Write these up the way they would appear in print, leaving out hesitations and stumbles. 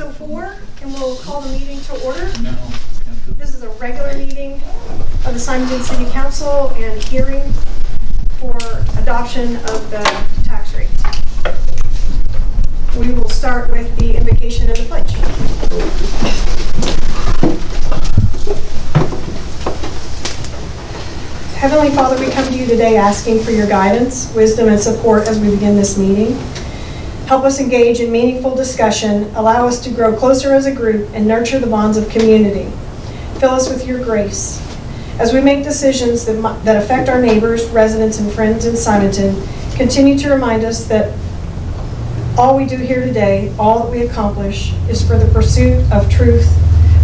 6:04, and we'll call the meeting to order. This is a regular meeting of the Simonton City Council and hearing for adoption of the tax rate. We will start with the invocation and the pledge. Heavenly Father, we come to you today asking for your guidance, wisdom, and support as we begin this meeting. Help us engage in meaningful discussion, allow us to grow closer as a group, and nurture the bonds of community. Fill us with your grace. As we make decisions that affect our neighbors, residents, and friends in Simonton, continue to remind us that all we do here today, all that we accomplish, is for the pursuit of truth,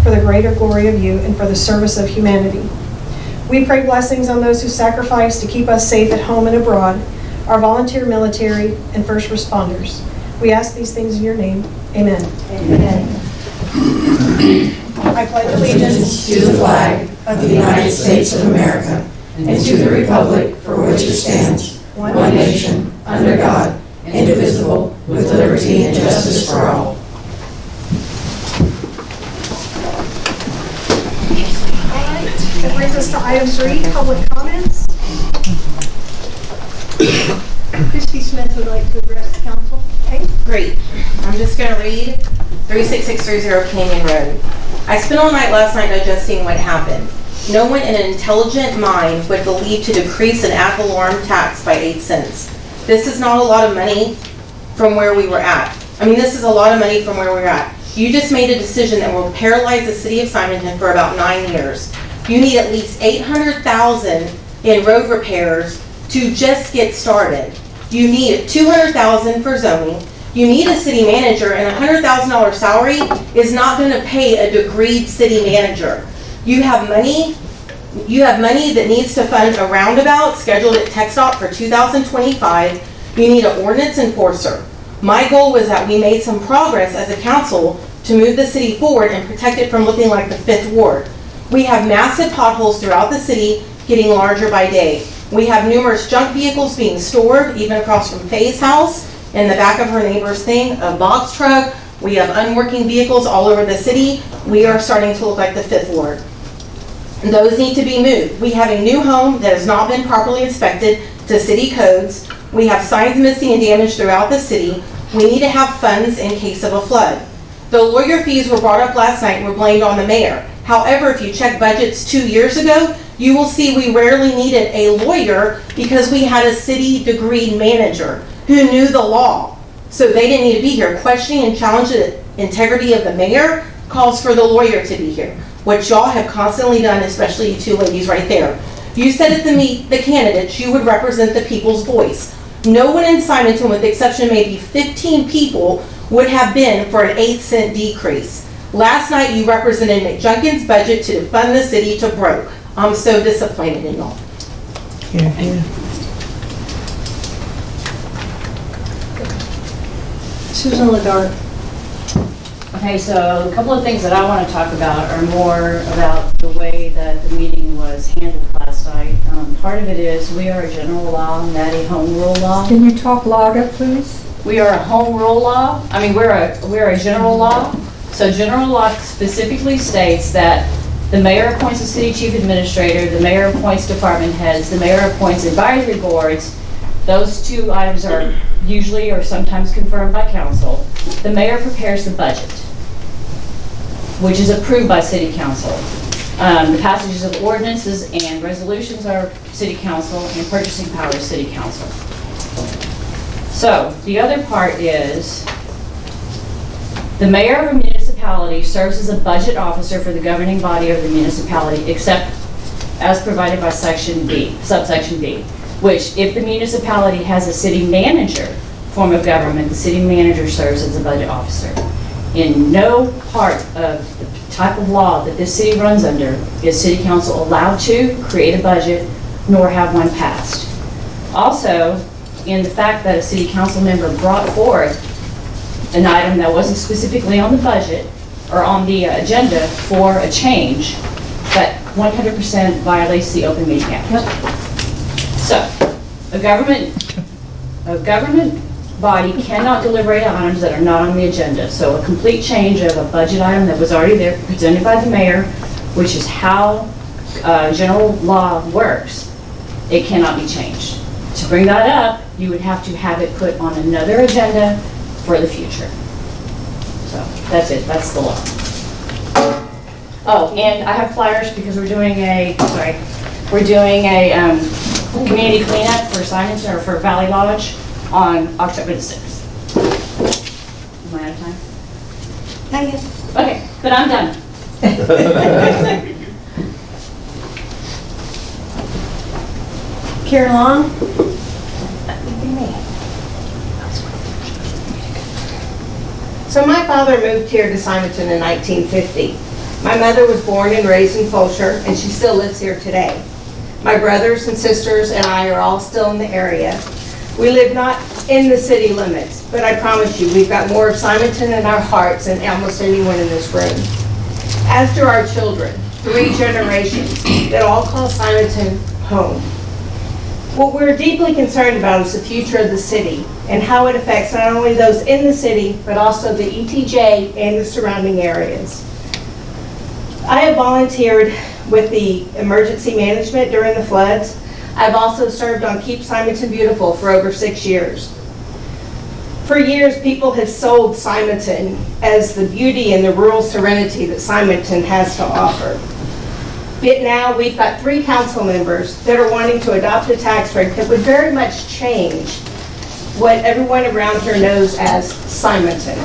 for the greater glory of you, and for the service of humanity. We pray blessings on those who sacrifice to keep us safe at home and abroad, our volunteer military and first responders. We ask these things in your name. Amen. Amen. I pledge allegiance to the flag of the United States of America and to the republic for which it stands, one nation, under God, indivisible, with liberty and justice for all. That brings us to item 3, public comments. Christy Smith would like to address the council. Okay. Great. I'm just going to read 36630 Canyon Road. I spent all night last night digesting what happened. No one in an intelligent mind would believe to decrease an ad valorem tax by 8 cents. This is not a lot of money from where we were at. This is a lot of money from where we were at. You just made a decision that will paralyze the city of Simonton for about 9 years. You need at least $800,000 in road repairs to just get started. You need $200,000 for zoning. You need a city manager, and a $100,000 salary is not going to pay a degreed city manager. You have money that needs to fund a roundabout scheduled at TxDOT for 2025. You need an ordinance enforcer. My goal was that we made some progress as a council to move the city forward and protect it from looking like the 5th Ward. We have massive potholes throughout the city, getting larger by day. We have numerous junk vehicles being stored, even across from Faye's house, in the back of her neighbor's thing, a box truck. We have unworking vehicles all over the city. We are starting to look like the 5th Ward. And those need to be moved. We have a new home that has not been properly inspected to city codes. We have signs missing and damaged throughout the city. We need to have funds in case of a flood. The lawyer fees were brought up last night and were blamed on the mayor. However, if you check budgets 2 years ago, you will see we rarely needed a lawyer because we had a city degree manager who knew the law. So they didn't need to be here. Questioning and challenging the integrity of the mayor calls for the lawyer to be here, which y'all have constantly done, especially you two ladies right there. You said at the meet the candidates you would represent the people's voice. No one in Simonton, with the exception of maybe 15 people, would have been for an 8-cent decrease. Last night you represented McJunkin's budget to fund the city to broke. I'm so disappointed in y'all. Susan Ladart. Okay, so a couple of things that I want to talk about are more about the way that the meeting was handled last night. Part of it is we are a general law, not a home rule law. Can you talk louder, please? We are a home rule law. We're a general law. So general law specifically states that the mayor appoints a city chief administrator, the mayor appoints department heads, the mayor appoints advisory boards. Those 2 items are usually or sometimes confirmed by council. The mayor prepares the budget, which is approved by city council. The passages of ordinances and resolutions are city council, and purchasing power is city council. So the other part is the mayor of a municipality serves as a budget officer for the governing body of the municipality, except as provided by subsection B, which if the municipality has a city manager form of government, the city manager serves as a budget officer. In no part of the type of law that this city runs under is city council allowed to create a budget nor have one passed. Also, in the fact that a city council member brought forth an item that wasn't specifically on the budget or on the agenda for a change, that 100% violates the Open Meeting Act. So, a government body cannot deliberate on items that are not on the agenda. So a complete change of a budget item that was already there, presented by the mayor, which is how general law works, it cannot be changed. To bring that up, you would have to have it put on another agenda for the future. So that's it, that's the law. Oh, and I have flyers because we're doing a community cleanup for Simonton, or for Valley Lodge, on October the 6th. Am I out of time? Not yet. Okay, but I'm done. Karen Long? So my father moved here to Simonton in 1950. My mother was born and raised in Fulshire, and she still lives here today. My brothers and sisters and I are all still in the area. We live not in the city limits, but I promise you, we've got more of Simonton in our hearts than almost anyone in this room. As do our children, 3 generations that all call Simonton home. What we're deeply concerned about is the future of the city and how it affects not only those in the city, but also the ETJ and the surrounding areas. I have volunteered with the emergency management during the floods. I've also served on Keep Simonton Beautiful for over 6 years. For years, people have sold Simonton as the beauty and the rural serenity that Simonton has to offer. But now we've got 3 council members that are wanting to adopt a tax rate that would very much change what everyone around here knows as Simonton.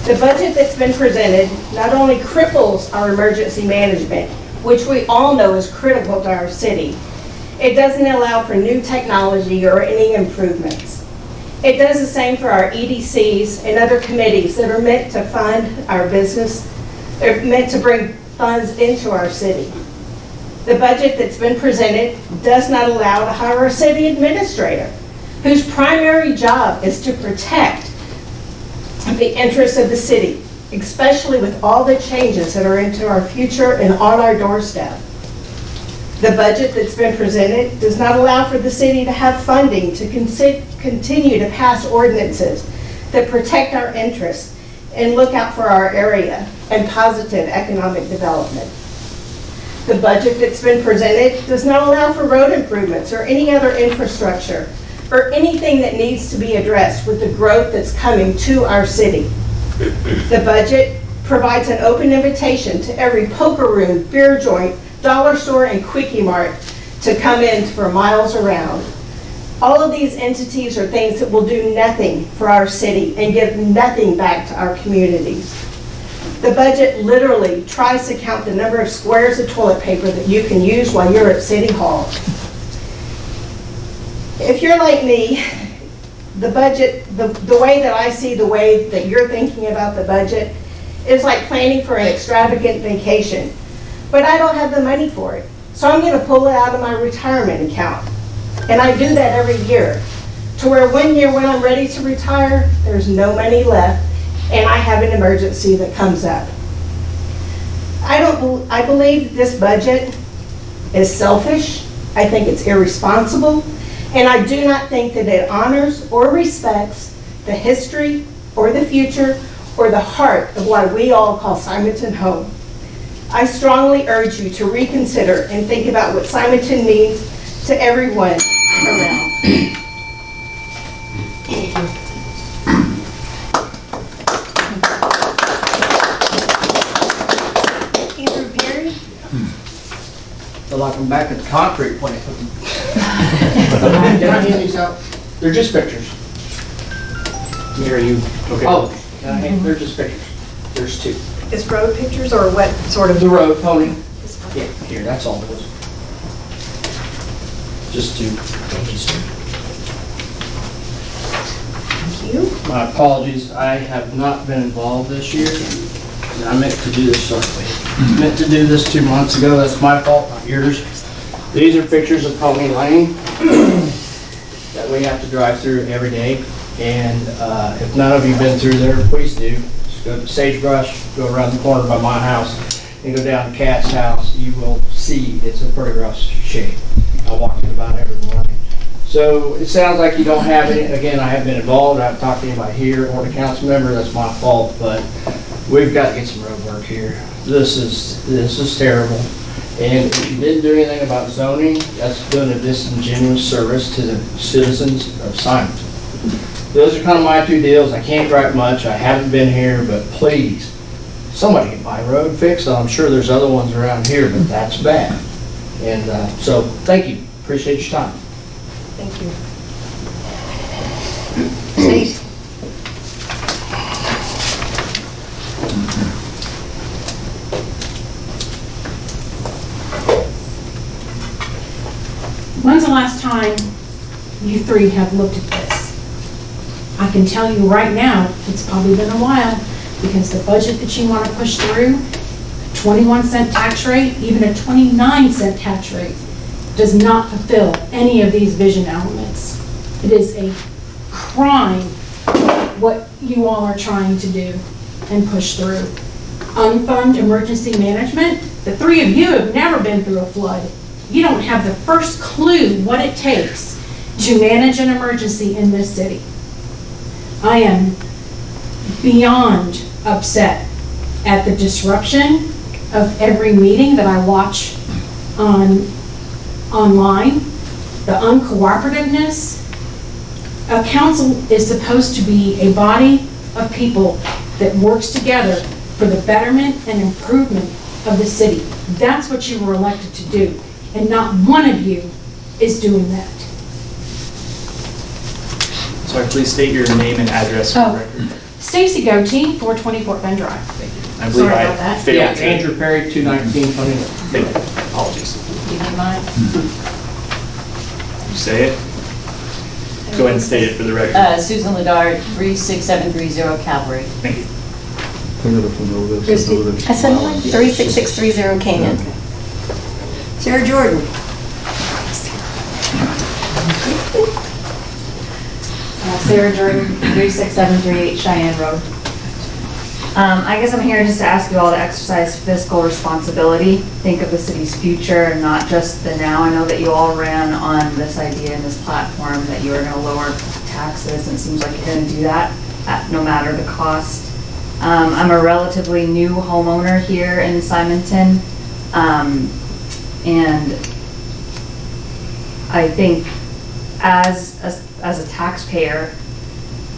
The budget that's been presented not only cripples our emergency management, which we all know is critical to our city, it doesn't allow for new technology or any improvements. It does the same for our EDCs and other committees that are meant to fund our business. They're meant to bring funds into our city. The budget that's been presented does not allow to hire a city administrator whose primary job is to protect the interests of the city, especially with all the changes that are into our future and on our doorstep. The budget that's been presented does not allow for the city to have funding to continue to pass ordinances that protect our interests and look out for our area and positive economic development. The budget that's been presented does not allow for road improvements or any other infrastructure or anything that needs to be addressed with the growth that's coming to our city. The budget provides an open invitation to every poker room, beer joint, dollar store, and quickie mart to come in for miles around. All of these entities are things that will do nothing for our city and give nothing back to our communities. The budget literally tries to count the number of squares of toilet paper that you can use while you're at City Hall. If you're like me, the budget, the way that I see the way that you're thinking about the budget is like planning for an extravagant vacation, but I don't have the money for it. So I'm going to pull it out of my retirement account. And I do that every year, to where one year when I'm ready to retire, there's no money left, and I have an emergency that comes up. I believe this budget is selfish. I think it's irresponsible, and I do not think that it honors or respects the history or the future or the heart of why we all call Simonton home. I strongly urge you to reconsider and think about what Simonton means to everyone around. Andrew Perry? Feel like I'm back at the concrete plant. Can I hand these out? They're just pictures. Here, you. Okay. Oh, can I hand, they're just pictures. There's 2. Is road pictures or what sort of? The road pony. Yeah, here, that's all it was. Just 2. Thank you. My apologies, I have not been involved this year. I meant to do this, sorry. Meant to do this 2 months ago, that's my fault, not yours. These are pictures of Pony Lane that we have to drive through every day. And if none of you have been through there, please do. Just go to Sagebrush, go around the corner by my house, and go down to Kat's house. You will see it's a pretty rough shape. I walk it about every morning. So it sounds like you don't have any, again, I haven't been involved, I haven't talked to anybody here or the council member, that's my fault, but we've got to get some road work here. This is terrible. And if you didn't do anything about zoning, that's doing a disingenuous service to the citizens of Simonton. Those are kind of my two deals. I can't gripe much, I haven't been here, but please, somebody get my road fixed. I'm sure there's other ones around here, but that's bad. And so, thank you, appreciate your time. Thank you. Steve? When's the last time you three have looked at this? I can tell you right now, it's probably been a while, because the budget that you want to push through, a 21-cent tax rate, even a 29-cent tax rate, does not fulfill any of these vision elements. It is a crime what you all are trying to do and push through. Unfunded emergency management, the three of you have never been through a flood. You don't have the first clue what it takes to manage an emergency in this city. I am beyond upset at the disruption of every meeting that I watch online, the uncooperativeness. A council is supposed to be a body of people that works together for the betterment and improvement of the city. That's what you were elected to do, and not one of you is doing that. Sorry, please state your name and address for the record. Stacy Goatee, 424 Bend Drive. Thank you. I believe Sorry I about that. failed to. Andrew Perry, 219 Funny. Apologies. Give me mine. You say it? Go ahead and state it for the record. Susan Ledard, 36730 Calvary. Thank you. I said mine, 36630 Canyon. Sarah Jordan. Sarah Jordan, 36738 Cheyenne Road. I guess I'm here just to ask you all to exercise fiscal responsibility. Think of the city's future and not just the now. I know that you all ran on this idea and this platform that you were going to lower taxes, and it seems like you're going to do that no matter the cost. I'm a relatively new homeowner here in Simonton, and I think as a taxpayer,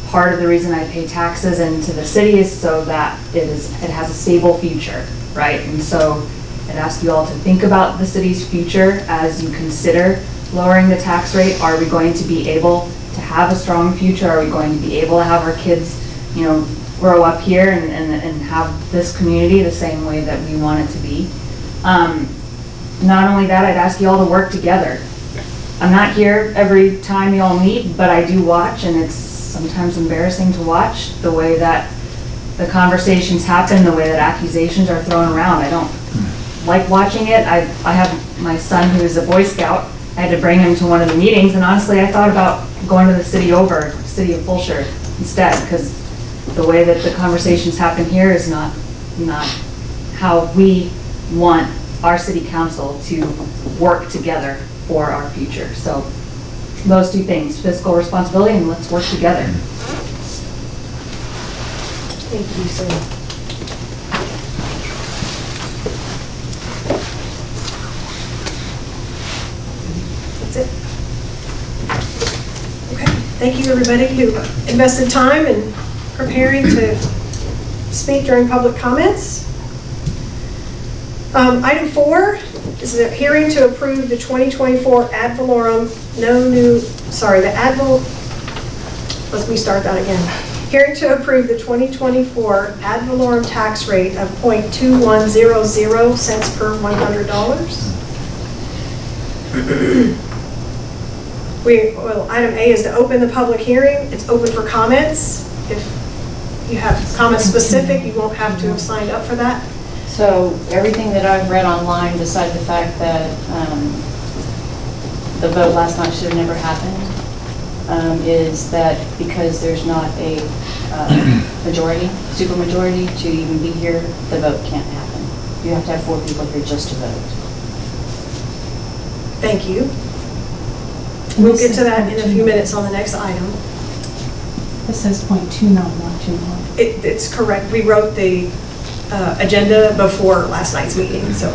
part of the reason I pay taxes into the city is so that it has a stable future, right? And so I'd ask you all to think about the city's future as you consider lowering the tax rate. Are we going to be able to have a strong future? Are we going to be able to have our kids, grow up here and have this community the same way that we want it to be? Not only that, I'd ask you all to work together. I'm not here every time you all meet, but I do watch, and it's sometimes embarrassing to watch the way that the conversations happen, the way that accusations are thrown around. I don't like watching it. I have my son who is a Boy Scout. I had to bring him to one of the meetings, and honestly, I thought about going to the city of Fulshire instead, because the way that the conversations happen here is not how we want our city council to work together for our future. So those two things, fiscal responsibility and let's work together. Thank you, sir. That's it. Okay, thank you everybody who invested time in preparing to speak during public comments. Item 4 is a hearing to approve the 2024 ad valorem, let me start that again. Hearing to approve the 2024 ad valorem tax rate of 0.2100 cents per $100. Item A is to open the public hearing. It's open for comments. If you have comments specific, you won't have to have signed up for that. So everything that I've read online, beside the fact that the vote last night should have never happened, is that because there's not a supermajority to even be here, the vote can't happen. You have to have 4 people here just to vote. Thank you. We'll get to that in a few minutes on the next item. This says .29121. It's correct. We wrote the agenda before last night's meeting, so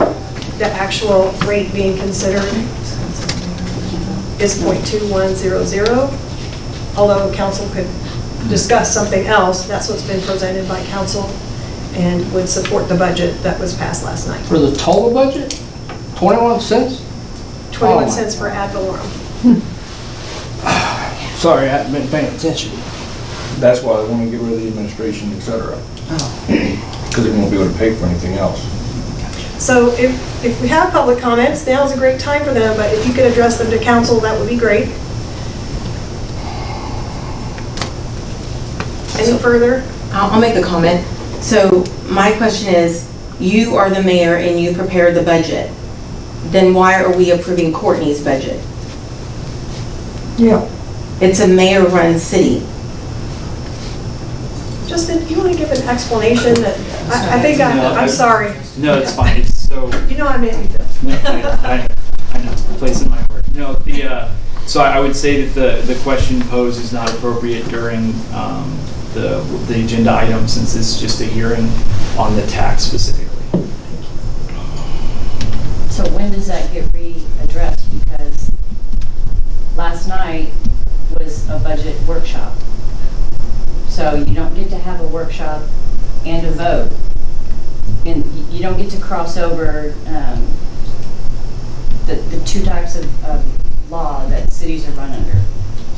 the actual rate being considered is .2100. Although council could discuss something else, that's what's been presented by council and would support the budget that was passed last night. For the total budget, 21 cents? 21 cents for ad valorem. Sorry, I haven't been paying attention. That's why they want to get rid of the administration, et cetera. Because they won't be able to pay for anything else. So if we have public comments, now's a great time for them, but if you could address them to council, that would be great. Any further? I'll make a comment. So my question is, you are the mayor and you prepared the budget. Then why are we approving Courtney's budget? Yeah. It's a mayor-run city. Justin, you want to give an explanation that, I think I'm sorry. No, it's fine. It's so, You know I meant you to. no, I know, place in my heart. No, so I would say that the question posed is not appropriate during the agenda item, since it's just a hearing on the tax specifically. So when does that get readdressed? Because last night was a budget workshop. So you don't get to have a workshop and a vote. And you don't get to cross over the two types of law that cities are run under.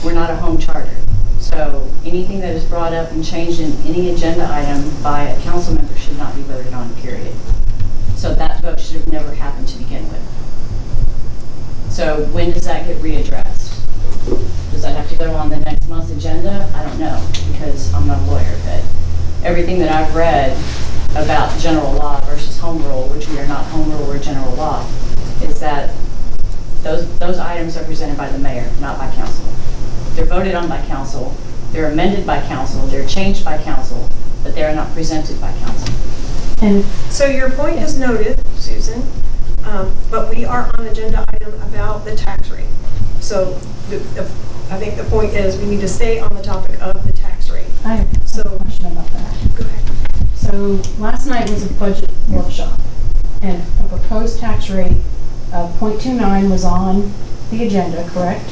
We're not a home charter. So anything that is brought up and changed in any agenda item by a council member should not be voted on, period. So that vote should have never happened to begin with. So when does that get readdressed? Does that have to go on the next month's agenda? I don't know, because I'm not a lawyer, but everything that I've read about general law versus home rule, which we are not home rule, we're general law, is that those items are presented by the mayor, not by council. They're voted on by council, they're amended by council, they're changed by council, but they are not presented by council. And So your point is noted, Susan, but we are on agenda item about the tax rate. So I think the point is we need to stay on the topic of the tax rate. I have a question about that. Go ahead. So last night was a budget workshop, and a proposed tax rate of .29 was on the agenda, correct?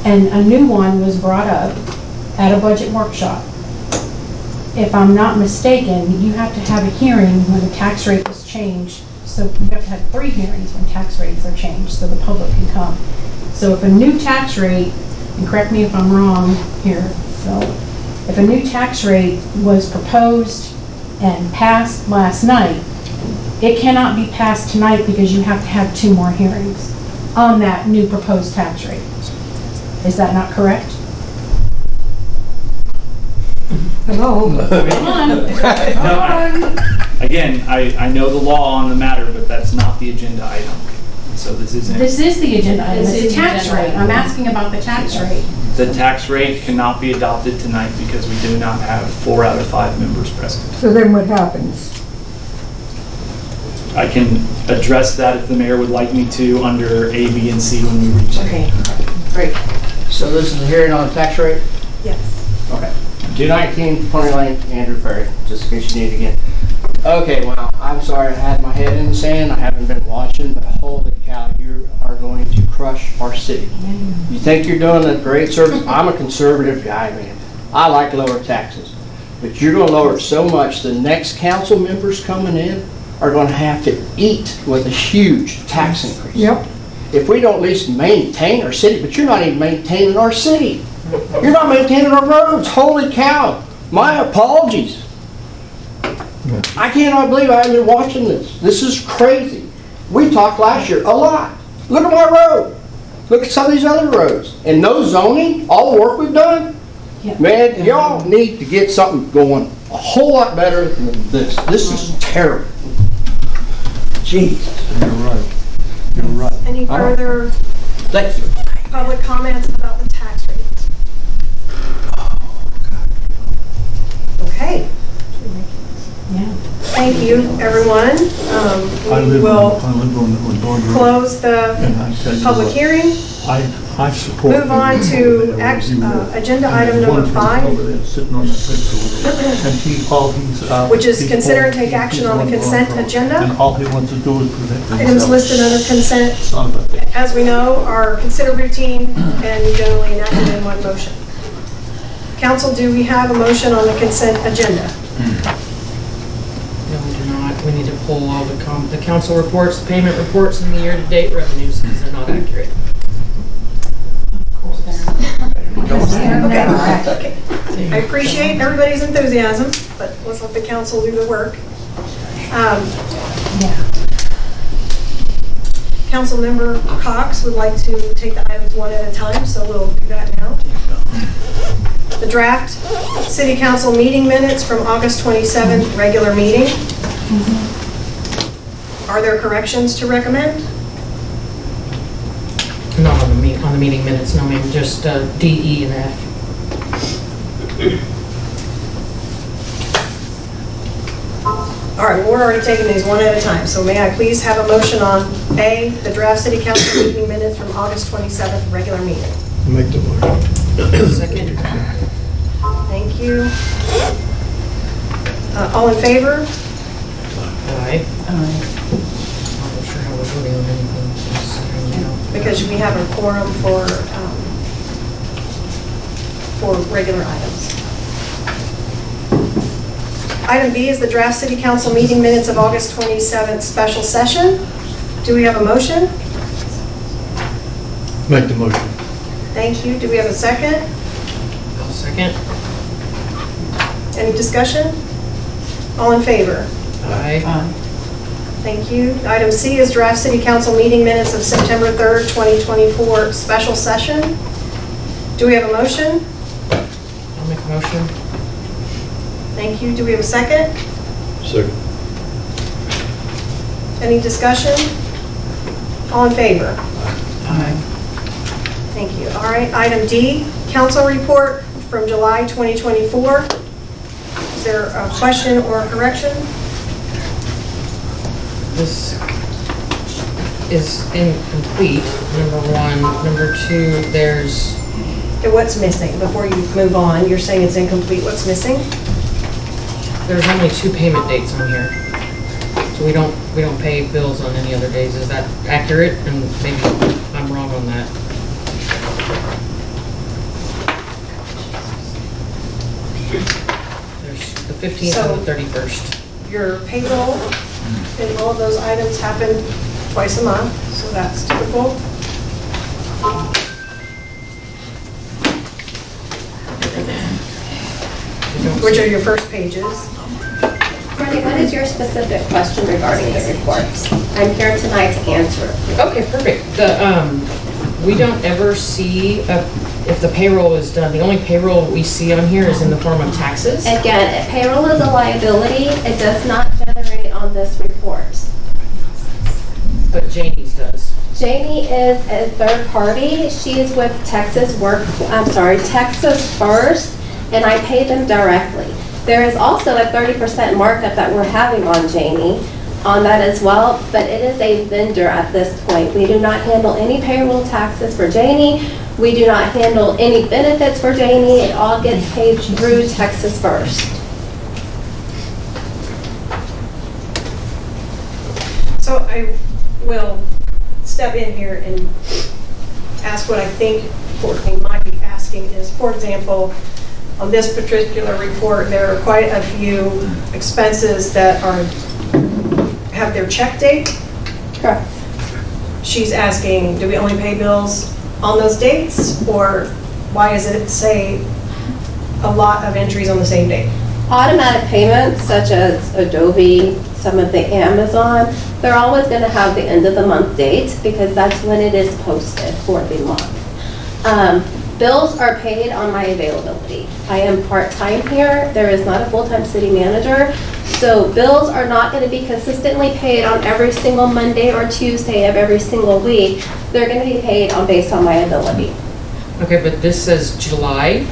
And a new one was brought up at a budget workshop. If I'm not mistaken, you have to have a hearing when the tax rate is changed. So you have to have 3 hearings when tax rates are changed so the public can come. So if a new tax rate, and correct me if I'm wrong here, Phil, if a new tax rate was proposed and passed last night, it cannot be passed tonight because you have to have 2 more hearings on that new proposed tax rate. Is that not correct? Hello? Come on. Again, I know the law on the matter, but that's not the agenda item. So this isn't. This is the agenda item. This It's is the the tax agenda rate. item. I'm asking about the tax rate. The tax rate cannot be adopted tonight because we do not have 4 out of 5 members present. So then what happens? I can address that if the mayor would like me to under A, B, and C when we reach it. Okay, great. So this is a hearing on the tax rate? Yes. Okay. 219 Pony Lane, Andrew Perry, just in case you need it again. Okay, well, I'm sorry I had my head in the sand. I haven't been watching, but holy cow, you are going to crush our city. You think you're doing a great service? I'm a conservative guy, man. I like lower taxes. But you're going to lower it so much, the next council members coming in are going to have to eat with a huge tax increase. Yep. If we don't at least maintain our city, but you're not even maintaining our city. You're not maintaining our roads. Holy cow. My apologies. I cannot believe I haven't been watching this. This is crazy. We talked last year a lot. Look at my road. Look at some of these other roads. And no zoning, all the work we've done. Yeah. Man, y'all need to get something going a whole lot better than this. This is terrible. Jesus. You're right. You're right. Any further Thank you. public comments about the tax rate? Okay. Yeah. Thank you, everyone. We will I live on Dog Road. close the And I tell you public what, hearing. I I support. Move on to agenda item number 5, Sitting on the fence over there. And which is consider and take action on the consent agenda. And all he wants to do is protect himself. Items listed under consent, Son of a bitch. as we know, are considered routine and generally enacted in one motion. Council, do we have a motion on the consent agenda? No, we do not. We need to pull all the council reports, the payment reports, and the year-to-date revenues because they're not accurate. Okay. I appreciate everybody's enthusiasm, but let's let the council do the work. Councilmember Cox would like to take the items one at a time, so we'll do that now. The draft city council meeting minutes from August 27th, regular meeting. Are there corrections to recommend? Not on the meeting minutes, no ma'am, just D, E, and F. All right, we're already taking these one at a time, so may I please have a motion on A, the draft city council meeting minutes from August 27th, regular meeting? Make the motion. Second. Thank you. All in favor? Aye. I'm not sure how we're voting on anything. Just, Because we have a quorum for regular items. Item B is the draft city council meeting minutes of August 27th special session. Do we have a motion? Make the motion. Thank you. Do we have a second? I'll second. Any discussion? All in favor? Aye. Thank you. Item C is draft city council meeting minutes of September 3rd, 2024 special session. Do we have a motion? I'll make a motion. Thank you. Do we have a second? Second. Any discussion? All in favor? Aye. Thank you. All right, item D, council report from July 2024. Is there a question or a correction? This is incomplete, number one. Number two, there's, Okay, what's missing? Before you move on, you're saying it's incomplete. What's missing? there's only 2 payment dates on here. So we don't pay bills on any other days. Is that accurate? And maybe I'm wrong on that. There's the 15th and the 31st. Your payroll and all of those items happen twice a month, so that's typical. Which are your first pages. Marty, what is your specific question regarding the reports? I'm here tonight to answer it. Okay, perfect. We don't ever see if the payroll is done. The only payroll we see on here is in the form of taxes. Again, if payroll is a liability, it does not generate on this report. But Janie's does. Janie is a third party. She is with Texas First, and I pay them directly. There is also a 30% markup that we're having on Janie on that as well, but it is a vendor at this point. We do not handle any payroll taxes for Janie. We do not handle any benefits for Janie. It all gets paid through Texas First. So I will step in here and ask what I think Courtney might be asking is, for example, on this particular report, there are quite a few expenses that have their check date. Correct. She's asking, do we only pay bills on those dates, or why does it say a lot of entries on the same date? Automatic payments such as Adobe, some of the Amazon, they're always going to have the end of the month date because that's when it is posted for the month. Bills are paid on my availability. I am part-time here. There is not a full-time city manager. So bills are not going to be consistently paid on every single Monday or Tuesday of every single week. They're going to be paid based on my ability. Okay, but this says July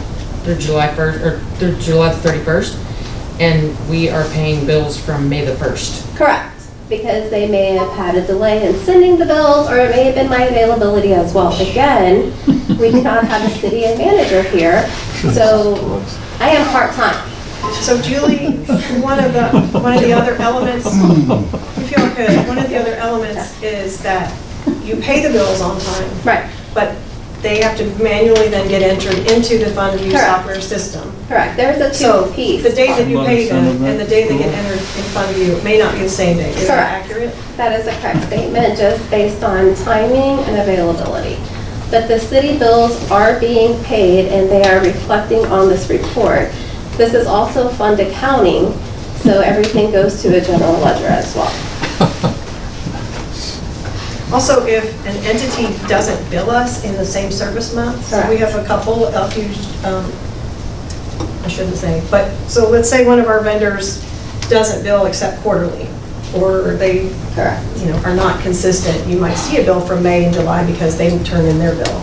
through July 1st, or through July the 31st, and we are paying bills from May the 1st. Correct. because they may have had a delay in sending the bills, or it may have been my availability as well. Again, we do not have a city manager here, so I am part-time. So Julie, one of the other elements, if you could, one of the other elements is that you pay the bills on time. Right. But they have to manually then get entered into the FundView Correct. software system. Correct, there's a So two-piece. the day that you pay them and the day they get entered in FundView may not be the same day. Is that Correct. accurate? That is a correct statement, just based on timing and availability. But the city bills are being paid and they are reflecting on this report. This is also fund accounting, so everything goes to a general ledger as well. Also, if an entity doesn't bill us in the same service month, so we have a couple of huge, I shouldn't say, but, so let's say one of our vendors doesn't bill except quarterly, or they, you know, are not consistent. You might see a bill from May and July because they didn't turn in their bill.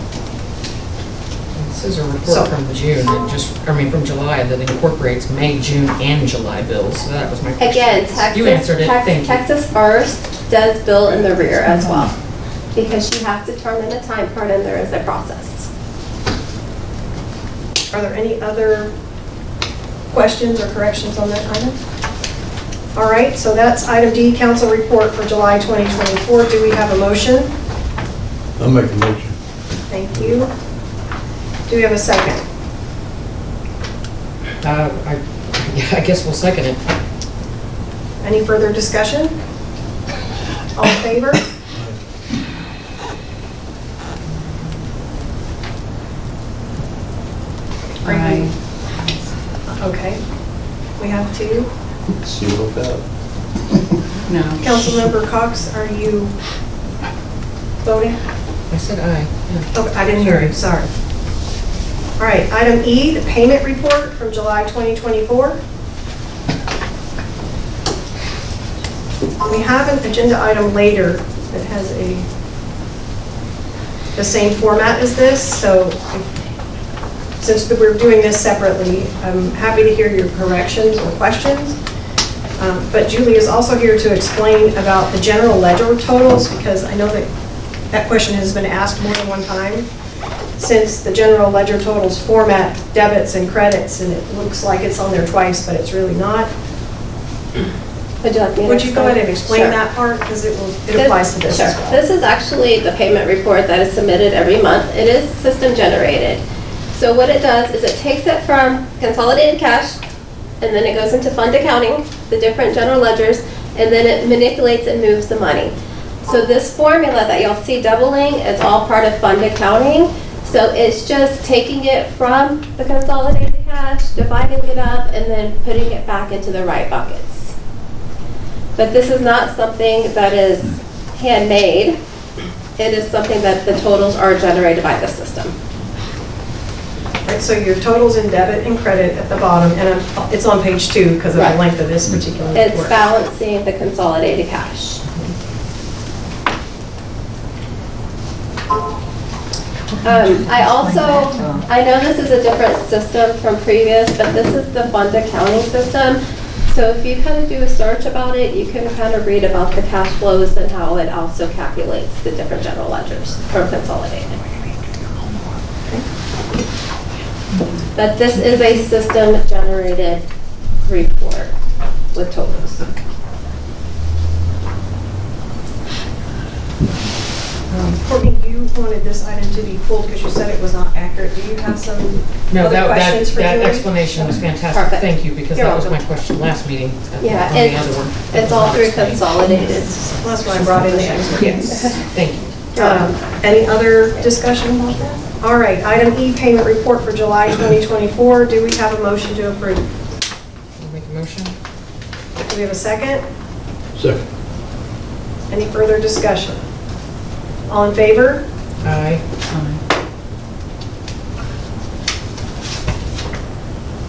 This is a report from June, that just, I mean, from July, that incorporates May, June, and July bills. So that was my question. Again, You answered it, thank you. Texas First does bill in the rear as well, because she has to turn in a time card and there is a process. Are there any other questions or corrections on that item? All right, so that's item D, council report for July 2024. Do we have a motion? I'll make a motion. Thank you. Do we have a second? I guess we'll second it. Any further discussion? All in favor? Are you? Okay. We have two. See what that. No. Councilmember Cox, are you voting? I said aye. Yeah. Oh, I didn't hear you, sorry. All right, item E, the payment report from July 2024. We have an agenda item later that has the same format as this, so since we're doing this separately, I'm happy to hear your corrections or questions. But Julie is also here to explain about the general ledger totals, because I know that question has been asked more than one time. Since the general ledger totals format debits and credits, and it looks like it's on there twice, but it's really not. Would you like me to Would you go ahead and explain Sure. that part, because it applies to this as well. This is actually the payment report that is submitted every month. It is system generated. So what it does is it takes it from consolidated cash, and then it goes into fund accounting, the different general ledgers, and then it manipulates and moves the money. So this formula that you'll see doubling is all part of fund accounting. So it's just taking it from the consolidated cash, dividing it up, and then putting it back into the right buckets. But this is not something that is handmade. It is something that the totals are generated by the system. Right, so your totals in debit and credit at the bottom, and it's on page 2 because of the Right. length of this particular report. It's balancing the consolidated cash. I know this is a different system from previous, but this is the fund accounting system. So if you kind of do a search about it, you can kind of read about the cash flows and how it also calculates the different general ledgers from consolidated. But this is a system-generated report with totals. Courtney, you wanted this item to be pulled because you said it was not accurate. Do you have some No, other questions for that Julie? explanation was fantastic. Perfect. Thank you, because You're that was my welcome. question last meeting. Yeah, on the other one. it's all through consolidated. That's why I brought in the expert. Yes, thank you. Any other discussion about that? All right, item E, payment report for July 2024. Do we have a motion to approve? I'll make a motion. Do we have a second? Second. Any further discussion? All in favor? Aye.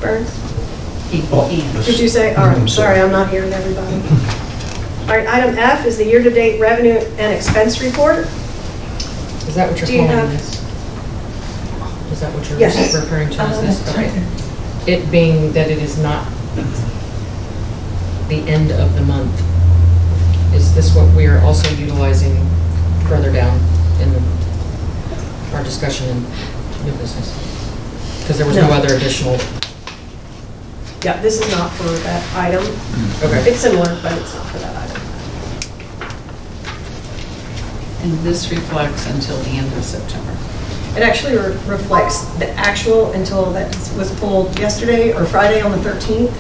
Burns? Oh, Did you say? All right, sorry, I'm not hearing everybody. All right, item F is the year-to-date revenue and expense report. Is that what you're Do you calling have- this? Is that what you're Yes. referring to as this? Okay. It being that it is not the end of the month. is this what we are also utilizing further down in our discussion in new business? Because there was no No. other additional, Yeah, this is not for that item. okay. It's similar, but it's not for that item. And this reflects until the end of September. It actually reflects the actual until that was pulled yesterday or Friday on the 13th.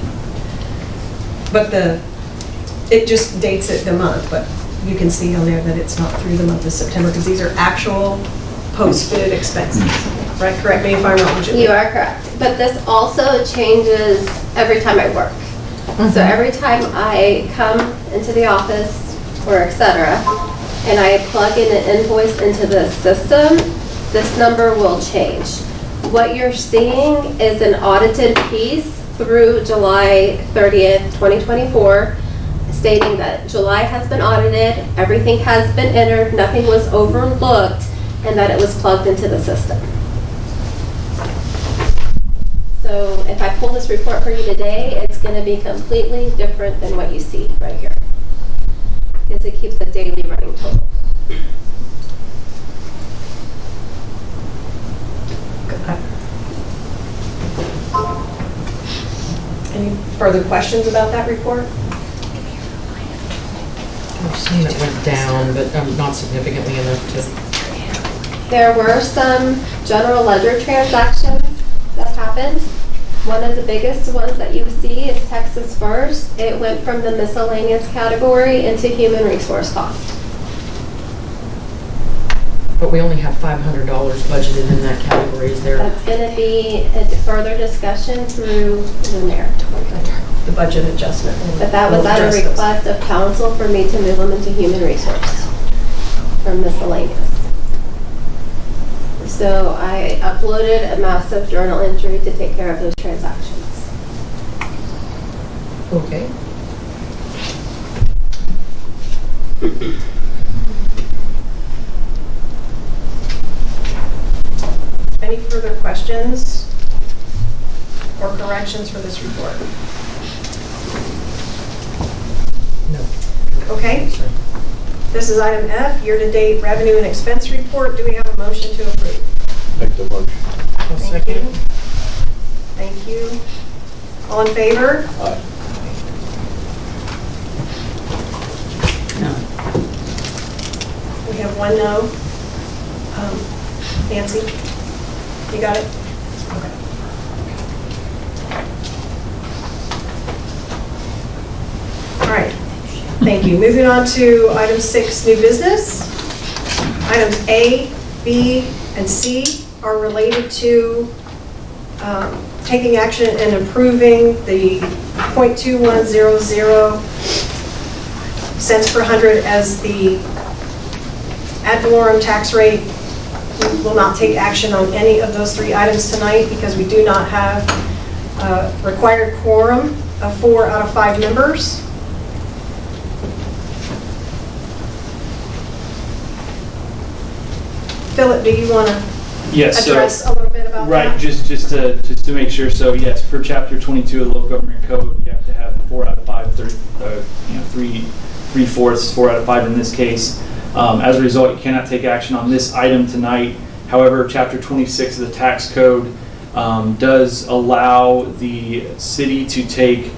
But it just dates it the month, but you can see on there that it's not through the month of September because these are actual posted expenses. Right? Correct me if I'm wrong, Julie. You are correct. But this also changes every time I work. So every time I come into the office or et cetera, and I plug in an invoice into the system, this number will change. What you're seeing is an audited piece through July 30th, 2024, stating that July has been audited, everything has been entered, nothing was overlooked, and that it was plugged into the system. So if I pull this report for you today, it's going to be completely different than what you see right here. Because it keeps the daily running total. Any further questions about that report? I've seen it went down, but not significantly enough to, There were some general ledger transactions that happened. One of the biggest ones that you see is Texas First. It went from the miscellaneous category into human resource cost. but we only have $500 budgeted in that category. Is there That's going to be a further discussion through the mayor. The budget adjustment. But that was at a request of council for me to move them into human resource from miscellaneous. So I uploaded a massive journal entry to take care of those transactions. okay? Any further questions or corrections for this report? No. Okay. This is item F, year-to-date revenue and expense report. Do we have a motion to approve? Make the motion. I'll Thank second. you. Thank you. All in favor? Aye. We have one no. Nancy, you got it? Okay. All right, thank you. Moving on to item 6, new business. Items A, B, and C are related to taking action and approving the .2100 cents per hundred as the ad valorem tax rate. We will not take action on any of those 3 items tonight because we do not have a required quorum of 4 out of 5 members. Philip, do you want to Yes, address a little bit about that? right, just to make sure, so yes, per chapter 22 of the local government code, you have to have 4 out of 5, 3/4, 4 out of 5 in this case. As a result, you cannot take action on this item tonight. However, chapter 26 of the tax code does allow the city to take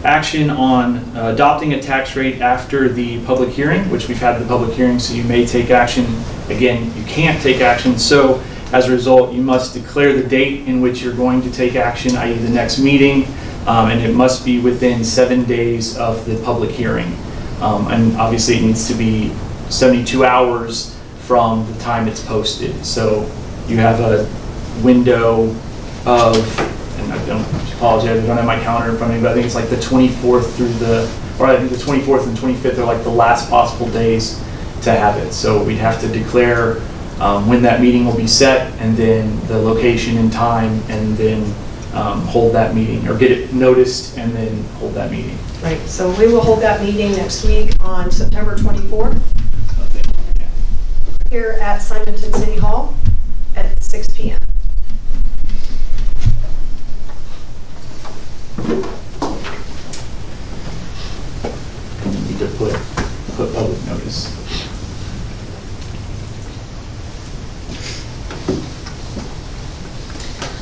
action on adopting a tax rate after the public hearing, which we've had the public hearing, so you may take action. Again, you can't take action, so as a result, you must declare the date in which you're going to take action, i.e. the next meeting, and it must be within 7 days of the public hearing. And obviously, it needs to be 72 hours from the time it's posted. So you have a window of, and I apologize, I don't have my calendar in front of me, but I think it's like the 24th through I think the 24th and 25th are like the last possible days to have it. So we'd have to declare when that meeting will be set, and then the location and time, and then hold that meeting, or get it noticed and then hold that meeting. Right, so we will hold that meeting next week on September 24th here at Simonton City Hall at 6 p.m. You could put is.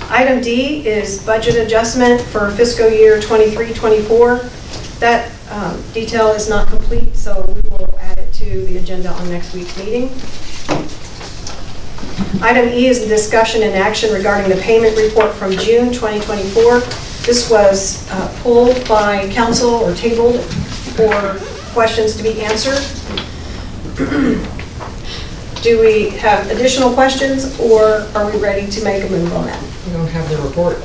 Item D is budget adjustment for fiscal year 23-24. That detail is not complete, so we will add it to the agenda on next week's meeting. Item E is the discussion and action regarding the payment report from June 2024. This was pulled by council or tabled for questions to be answered. Do we have additional questions, or are we ready to make a move on that? We don't have the report.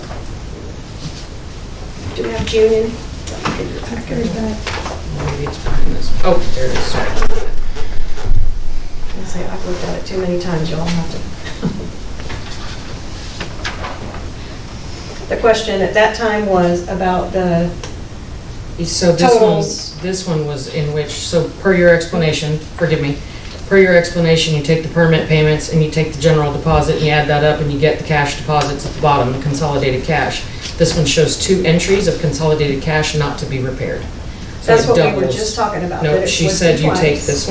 Do we have June in? Maybe it's behind this. Oh, there it is, sorry. I say I've looked at it too many times, y'all have to. The question at that time was about the So totals. this one was in which, so per your explanation, forgive me, per your explanation, you take the permit payments and you take the general deposit and you add that up and you get the cash deposits at the bottom, the consolidated cash. This one shows 2 entries of consolidated cash not to be repaired. So That's it what we were doubles. just talking about. that No, it's she said listed you take twice. this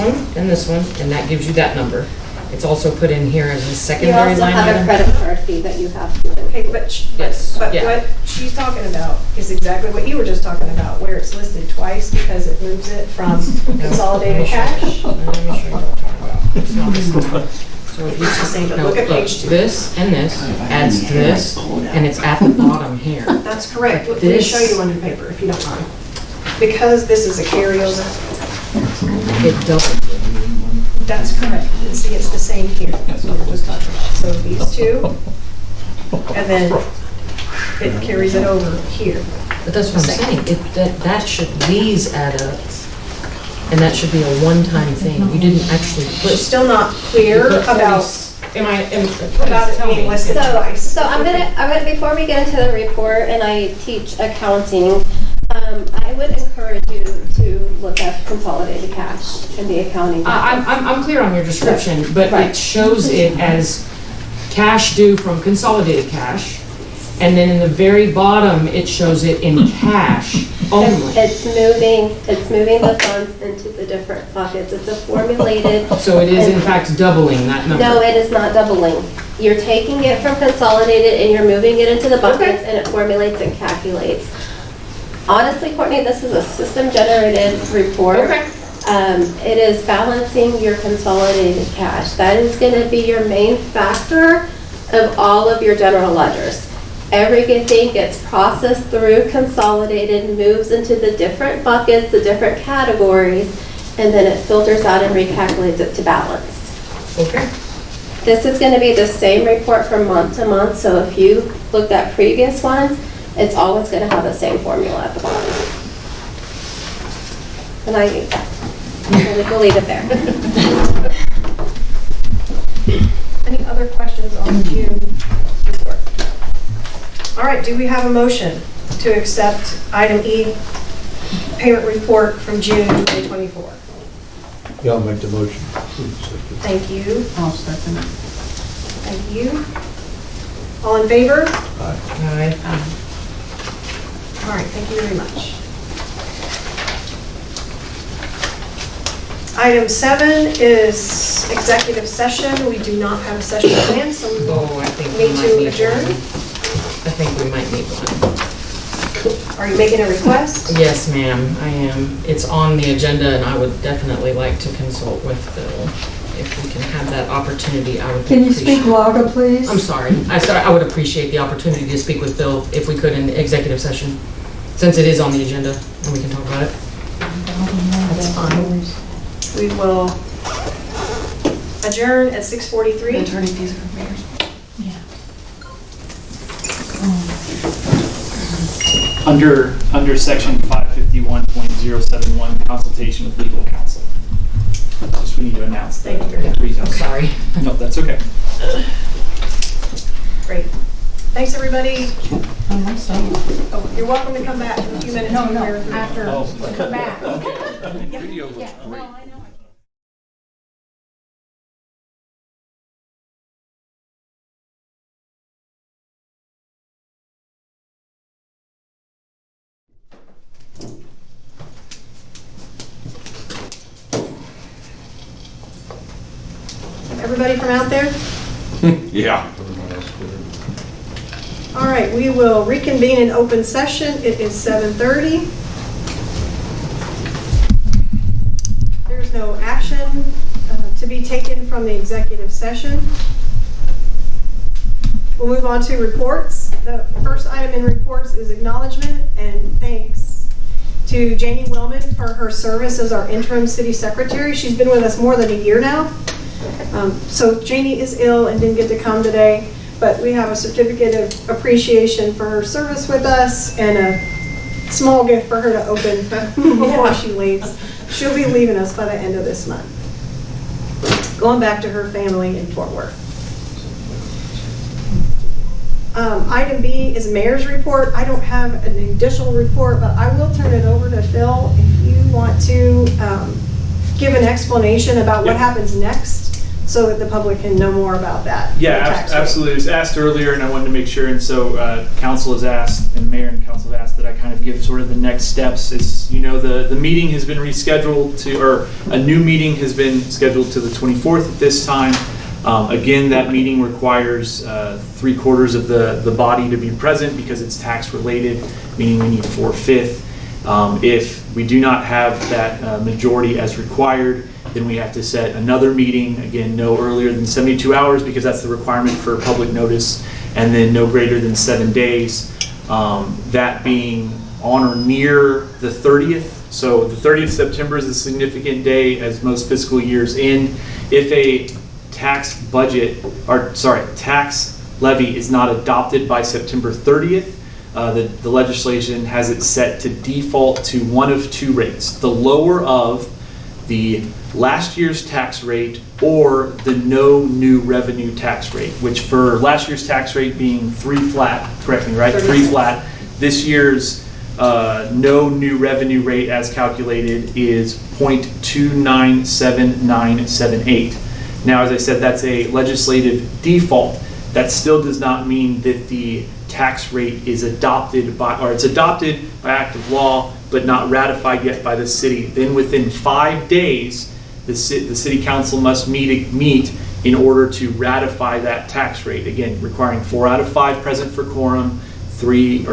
one, and that gives you that number. It's also put in here as a You secondary also line have a item. credit card fee that you have to. Okay, Yes, but yeah. what she's talking about is exactly what you were just talking about, where it's listed twice because it moves it from consolidated cash. Let me show you what I'm talking about. It's not this one. So if you It's the same, but no, look at page 2. this and this adds to this, and it's at the bottom here. That's correct. Let me This- show you on your paper, if you don't mind. Because this is a carryover, It doubles. that's correct. And see, it's the same here. That's what we're just talking about. So these two, and then it carries it over here. But that's what I'm saying, that should, these add up, and that should be a one-time thing. You didn't actually We're put. still not clear you put about, 40 about it being listed twice. So I'm gonna, before we get into the report, and I teach accounting, I would encourage you to look at consolidated cash in the accounting. I'm clear on your description, but Right. it shows it as cash due from consolidated cash, and then in the very bottom, it shows it in cash only. It's moving the funds into the different buckets. It's a formulated. So it is in fact doubling that number. No, it is not doubling. You're taking it from consolidated and you're moving it into the buckets, and it formulates and calculates. Honestly, Courtney, this is a system-generated report. Okay. It is balancing your consolidated cash. That is going to be your main factor of all of your general ledgers. Everything gets processed through consolidated, moves into the different buckets, the different categories, and then it filters out and recalculates it to balance. Okay. This is going to be the same report from month to month, so if you looked at previous ones, it's always going to have the same formula at the bottom. And I use that. We'll leave it there. Any other questions on the June report? All right, do we have a motion to accept item E, payment report from June 2024? Yeah, I'll make the motion. Thank you. I'll second it. Thank you. All in favor? Aye. All right, thank you very much. Item 7 is executive session. We do not have a session planned, so we will Oh, I think we need might to need adjourn. one. I think we might need one. Are you making a request? Yes, ma'am, I am. It's on the agenda, and I would definitely like to consult with Bill. If we can have that opportunity, I would Can you appreciate. speak louder, please? I'm sorry. I said I would appreciate the opportunity to speak with Bill if we could in executive session, since it is on the agenda and we can talk about it. That's fine. We will adjourn at 6:43. Attorney fees for mayors. Under section 551.071, consultation with legal counsel. Just we need to announce that. Thank you very much. Reason. I'm sorry. No, that's okay. Great. Thanks, everybody. Oh, I'm sorry. Oh, you're welcome to come back in a few minutes. No, when no, we're through. after, Oh. come back. Video was Yeah, great. no, I know. everybody from out there? Yeah. All right, we will reconvene in open session. It is 7:30. There's no action to be taken from the executive session. We'll move on to reports. The first item in reports is acknowledgement and thanks to Janie Willman for her service as our interim city secretary. She's been with us more than a year now. So Janie is ill and didn't get to come today, but we have a certificate of appreciation for her service with us and a small gift for her to open before she leaves. She'll be leaving us by the end of this month, going back to her family in Fort Worth. Item B is mayor's report. I don't have an additional report, but I will turn it over to Phil if you want to give an explanation about what happens next so that the public can know more about that. Yeah, absolutely. It was asked earlier and I wanted to make sure, and so council has asked, and mayor and council have asked that I kind of give sort of the next steps. As you know, the meeting has been rescheduled to, or a new meeting has been scheduled to the 24th at this time. Again, that meeting requires 3/4 of the body to be present because it's tax related, meaning we need 4/5. If we do not have that majority as required, then we have to set another meeting, again, no earlier than 72 hours because that's the requirement for public notice, and then no greater than 7 days. That being on or near the 30th. So the 30th of September is a significant day as most fiscal years end. If a tax levy is not adopted by September 30th, the legislation has it set to default to one of two rates: the lower of the last year's tax rate or the no new revenue tax rate, which for last year's tax rate being 3 flat, correct me, right? 3 flat. This year's no new revenue rate as calculated is 0.297978. Now, as I said, that's a legislative default. That still does not mean that the tax rate is adopted by, or it's adopted by act of law, but not ratified yet by the city. Then within 5 days, the city council must meet in order to ratify that tax rate. Again, requiring 4 out of 5 present for quorum, 3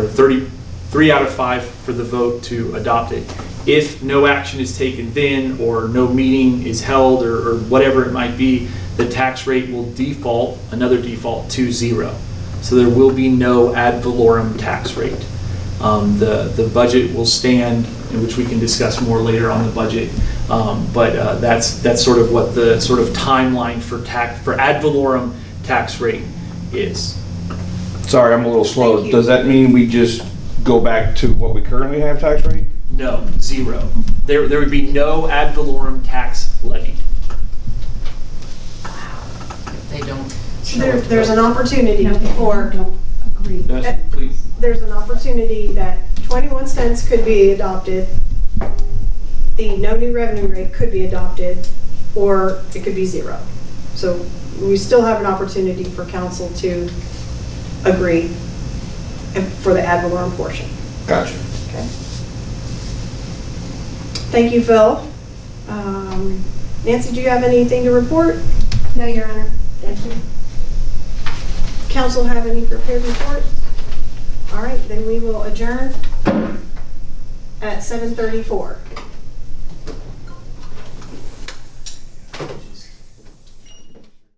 out of 5 for the vote to adopt it. If no action is taken then, or no meeting is held, or whatever it might be, the tax rate will default, another default, to 0. So there will be no ad valorem tax rate. The budget will stand, which we can discuss more later on the budget, but that's sort of what the sort of timeline for ad valorem tax rate is. Sorry, I'm a little slow. Does that mean we just go back to what we currently have tax rate? No, 0. There would be no ad valorem tax levied. They don't. There's an opportunity for. Don't agree. Yes, please. There's an opportunity that 21 cents could be adopted, the no new revenue rate could be adopted, or it could be 0. So we still have an opportunity for council to agree for the ad valorem portion. Gotcha. Okay. Thank you, Phil. Nancy, do you have anything to report? No, Your Honor. Thank you. Council have any prepared reports? All right, then we will adjourn at 7:34.